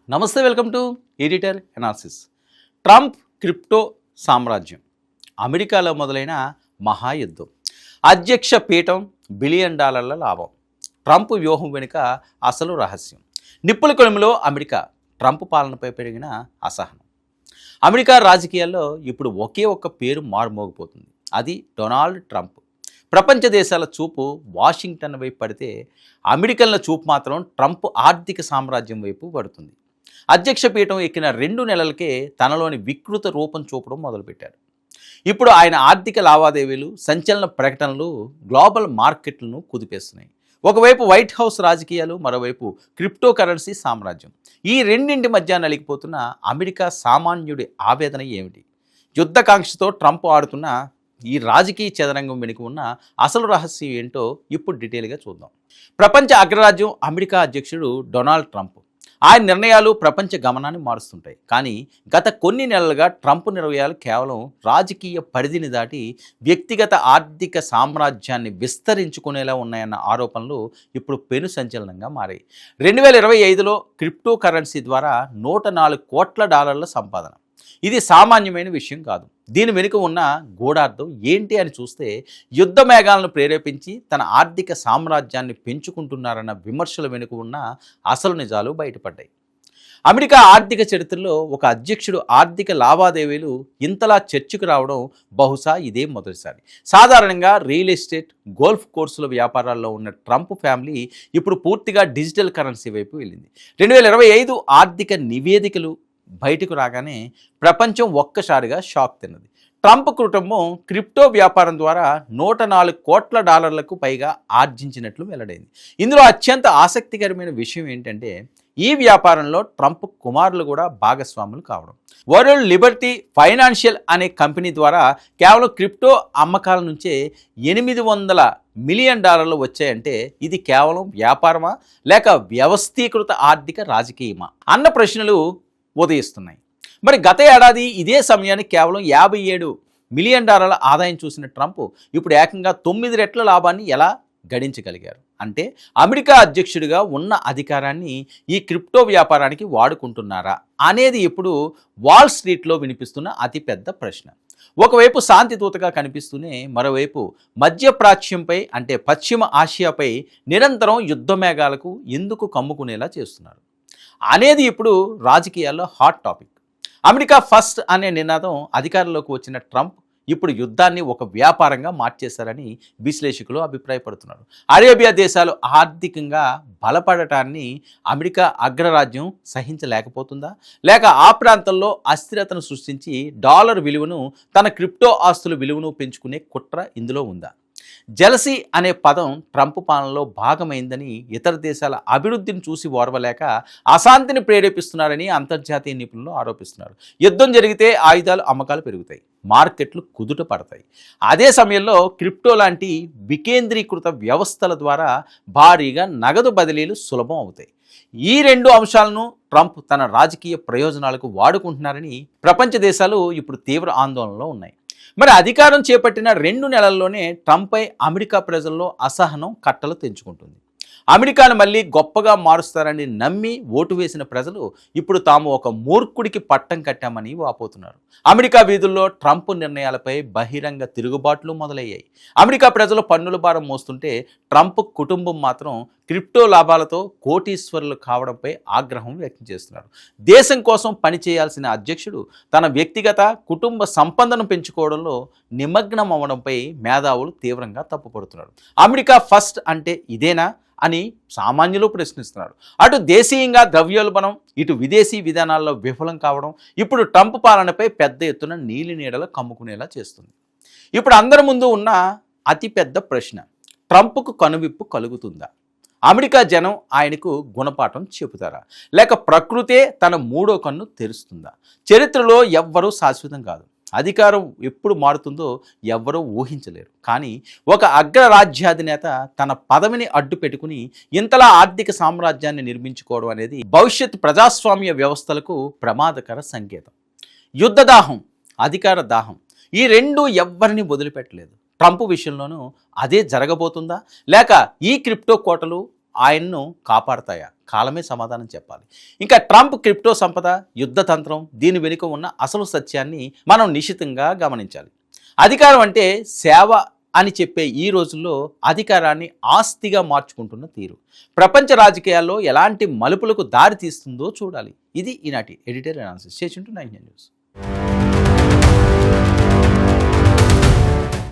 నమస్తే, welcome to editor analysis. Trump crypto సామ్రాజ్యం అమెరికాలో మొదలైన మహాయుద్ధం. అధ్యక్ష పీఠం, బిలియన్ డాలర్ల లాభం. ట్రంప్ వ్యూహం వెనుక అసలు రహస్యం. నిప్పుల కొలిమిలో అమెరికా, ట్రంప్ పాలనపై పెరిగిన అసహనం. అమెరికా రాజకీయాల్లో ఇప్పుడు ఒకే ఒక్క పేరు మారుమోగిపోతుంది. అది డొనాల్డ్ ట్రంప్. ప్రపంచ దేశాల చూపు వాషింగ్టన్ వైపు పడితే, అమెరికన్ల చూపు మాత్రం ట్రంప్ ఆర్థిక సామ్రాజ్యం వైపు పడుతుంది. అధ్యక్ష పీఠం ఎక్కిన 2 నెలలకే తనలోని వికృత రూపం చూపడం మొదలుపెట్టారు. ఇప్పుడు ఆయన ఆర్థిక లావాదేవీలు, సంచలన ప్రకటనలు గ్లోబల్ మార్కెట్లను కుదిపేస్తున్నాయి. ఒకవైపు వైట్ హౌస్ రాజకీయాలు, మరోవైపు క్రిప్టో కరెన్సీ సామ్రాజ్యం. ఈ రెండింటి మధ్య నలిగిపోతున్న అమెరికా సామాన్యుడి ఆవేదన ఏమిటి? యుద్ధకాంక్షతో ట్రంప్ ఆడుతున్న ఈ రాజకీయ చదరంగం వెనుక ఉన్న అసలు రహస్యం ఏంటో ఇప్పుడు డీటెయిల్గా చూద్దాం. ప్రపంచ అగ్రరాజ్యం అమెరికా అధ్యక్షుడు డొనాల్డ్ ట్రంప్. ఆయన నిర్ణయాలు ప్రపంచ గమనాన్ని మారుస్తుంటాయి. కానీ గత కొన్ని నెలలుగా ట్రంప్ నిర్ణయాలు కేవలం రాజకీయ పరిధిని దాటి వ్యక్తిగత ఆర్థిక సామ్రాజ్యాన్ని విస్తరించుకునేలా ఉన్నాయన్న ఆరోపణలు ఇప్పుడు పెను సంచలనంగా మారాయి. 2025లో క్రిప్టో కరెన్సీ ద్వారా $104 కోట్ల సంపాదన. ఇది సామాన్యమైన విషయం కాదు. దీని వెనుక ఉన్న గూఢార్థం ఏంటి అని చూస్తే, యుద్ధ మేఘాలను ప్రేరేపించి తన ఆర్థిక సామ్రాజ్యాన్ని పెంచుకుంటున్నారన్న విమర్శల వెనుక ఉన్న అసలు నిజాలు బయటపడ్డాయి. అమెరికా ఆర్థిక చరిత్రలో ఒక అధ్యక్షుడు ఆర్థిక లావాదేవీలు ఇంతలా చర్చకు రావడం బహుశా ఇదే మొదటిసారి. సాధారణంగా రియల్ ఎస్టేట్, గోల్ఫ్ కోర్సుల వ్యాపారాల్లో ఉన్న ట్రంప్ ఫ్యామిలీ ఇప్పుడు పూర్తిగా డిజిటల్ కరెన్సీ వైపు వెళ్ళింది. 2025 ఆర్థిక నివేదికలు బయటకు రాగానే ప్రపంచం ఒక్కసారిగా షాక్ తిన్నది. ట్రంప్ కుటుంబం క్రిప్టో వ్యాపారం ద్వారా $104 కోట్ల పైగా ఆర్జించినట్లు వెల్లడైంది. ఇందులో అత్యంత ఆసక్తికరమైన విషయం ఏంటంటే, ఈ వ్యాపారంలో ట్రంప్ కుమారులు కూడా భాగస్వాములు కావడం. వరల్డ్ లిబర్టీ ఫైనాన్షియల్ అనే కంపెనీ ద్వారా కేవలం క్రిప్టో అమ్మకాల నుంచే $800 మిలియన్ వచ్చాయంటే ఇది కేవలం వ్యాపారమా, లేక వ్యవస్థీకృత ఆర్థిక రాజకీయమా అన్న ప్రశ్నలు ఉదయిస్తున్నాయి. మరి గత ఏడాది ఇదే సమయానికి కేవలం $57 మిలియన్ ఆదాయం చూసిన ట్రంప్ ఇప్పుడు ఏకంగా 9 రెట్ల లాభాన్ని ఎలా గడించగలిగారు? అంటే అమెరికా అధ్యక్షుడిగా ఉన్న అధికారాన్ని ఈ క్రిప్టో వ్యాపారానికి వాడుకుంటున్నారా అనేది ఇప్పుడు వాల్ స్ట్రీట్లో వినిపిస్తున్న అతిపెద్ద ప్రశ్న. ఒకవైపు శాంతి దూతగా కనిపిస్తూనే, మరోవైపు మధ్యప్రాచ్యంపై అంటే పశ్చిమ ఆసియాపై నిరంతరం యుద్ధ మేఘాలకు ఎందుకు కమ్ముకునేలా చేస్తున్నారు అనేది ఇప్పుడు రాజకీయాల్లో హాట్ టాపిక్. అమెరికా ఫస్ట్ అనే నినాదం అధికారంలోకి వచ్చిన ట్రంప్ ఇప్పుడు యుద్ధాన్ని ఒక వ్యాపారంగా మార్చేశారని విశ్లేషకులు అభిప్రాయపడుతున్నారు. అరేబియా దేశాలు ఆర్థికంగా బలపడటాన్ని అమెరికా అగ్రరాజ్యం సహించలేకపోతుందా, లేక ఆ ప్రాంతంలో అస్థిరతను సృష్టించి డాలర్ విలువను, తన క్రిప్టో ఆస్తుల విలువను పెంచుకునే కుట్ర ఇందులో ఉందా? జెలసీ అనే పదం ట్రంప్ పాలనలో భాగమైందని, ఇతర దేశాల అభివృద్ధిని చూసి ఓర్వలేక అశాంతిని ప్రేరేపిస్తున్నారని అంతర్జాతీయ నిపుణులు ఆరోపిస్తున్నారు. యుద్ధం జరిగితే ఆయుధాలు అమ్మకాలు పెరుగుతాయి, మార్కెట్లు కుదుట పడతాయి. అదే సమయంలో క్రిప్టో లాంటి వికేంద్రీకృత వ్యవస్థల ద్వారా భారీగా నగదు బదిలీలు సులభం అవుతాయి. ఈ 2 అంశాలను ట్రంప్ తన రాజకీయ ప్రయోజనాలకు వాడుకుంటున్నారని ప్రపంచ దేశాలు ఇప్పుడు తీవ్ర ఆందోళనలో ఉన్నాయి. మరి అధికారం చేపట్టిన 2 నెలల్లోనే ట్రంప్పై అమెరికా ప్రజల్లో అసహనం కట్టలు తెంచుకుంటుంది. అమెరికాను మళ్ళీ గొప్పగా మారుస్తారని నమ్మి ఓటు వేసిన ప్రజలు ఇప్పుడు తాము ఒక మూర్ఖుడికి పట్టం కట్టామని వాపోతున్నారు. అమెరికా వీధుల్లో ట్రంప్ నిర్ణయాలపై బహిరంగ తిరుగుబాట్లు మొదలయ్యాయి. అమెరికా ప్రజలు పన్నుల భారం మోస్తుంటే, ట్రంప్ కుటుంబం మాత్రం క్రిప్టో లాభాలతో కోటీశ్వరులు కావడంపై ఆగ్రహం వ్యక్తం చేస్తున్నారు. దేశం కోసం పనిచేయాల్సిన అధ్యక్షుడు తన వ్యక్తిగత, కుటుంబ సంపదను పెంచుకోవడంలో నిమగ్నం అవ్వడంపై మేధావులు తీవ్రంగా తప్పుపడుతున్నారు. అమెరికా ఫస్ట్ అంటే ఇదేనా అని సామాన్యులు ప్రశ్నిస్తున్నారు. అటు దేశీయంగా ద్రవ్యోల్బణం, ఇటు విదేశీ విధానాల్లో విఫలం కావడం ఇప్పుడు ట్రంప్ పాలనపై పెద్ద ఎత్తున నీలి నీడలు కమ్ముకునేలా చేస్తుంది. ఇప్పుడు అందరి ముందు ఉన్న అతిపెద్ద ప్రశ్న, ట్రంప్కు కనువిప్పు కలుగుతుందా? అమెరికా జనం ఆయనకు గుణపాఠం చెబుతారా, లేక ప్రకృతే తన 3వ కన్ను తెరుస్తుందా? చరిత్రలో ఎవ్వరూ శాశ్వతం కాదు. అధికారం ఎప్పుడు మారుతుందో ఎవ్వరూ ఊహించలేరు. కానీ ఒక అగ్రరాజ్యాధినేత తన పదవిని అడ్డు పెట్టుకుని ఇంతలా ఆర్థిక సామ్రాజ్యాన్ని నిర్మించుకోవడం అనేది భవిష్యత్ ప్రజాస్వామ్య వ్యవస్థలకు ప్రమాదకర సంకేతం. యుద్ధ దాహం, అధికార దాహం, ఈ 2 ఎవ్వరిని వదిలిపెట్టలేదు. ట్రంప్ విషయంలోనూ అదే జరగబోతుందా, లేక ఈ క్రిప్టో కోటలు ఆయన్ను కాపాడతాయా? కాలమే సమాధానం చెప్పాలి. ఇంకా ట్రంప్ క్రిప్టో సంపద, యుద్ధతంత్రం, దీని వెనుక ఉన్న అసలు సత్యాన్ని మనం నిశితంగా గమనించాలి. అధికారం అంటే సేవ అని చెప్పే ఈ రోజుల్లో అధికారాన్ని ఆస్తిగా మార్చుకుంటున్న తీరు ప్రపంచ రాజకీయాల్లో ఎలాంటి మలుపులకు దారి తీస్తుందో చూడాలి. ఇది ఈనాటి ఎడిటోరియల్ అనాలిసిస్. చేసింటూ 9 న్యూస్.